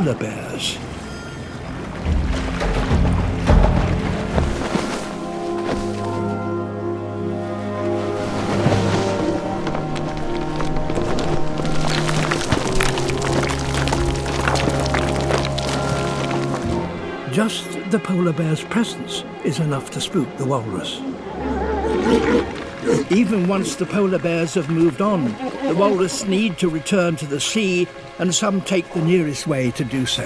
polar bears. Just the polar bear's presence is enough to spook the walrus. Even once the polar bears have moved on, the walrus need to return to the sea, and some take the nearest way to do so.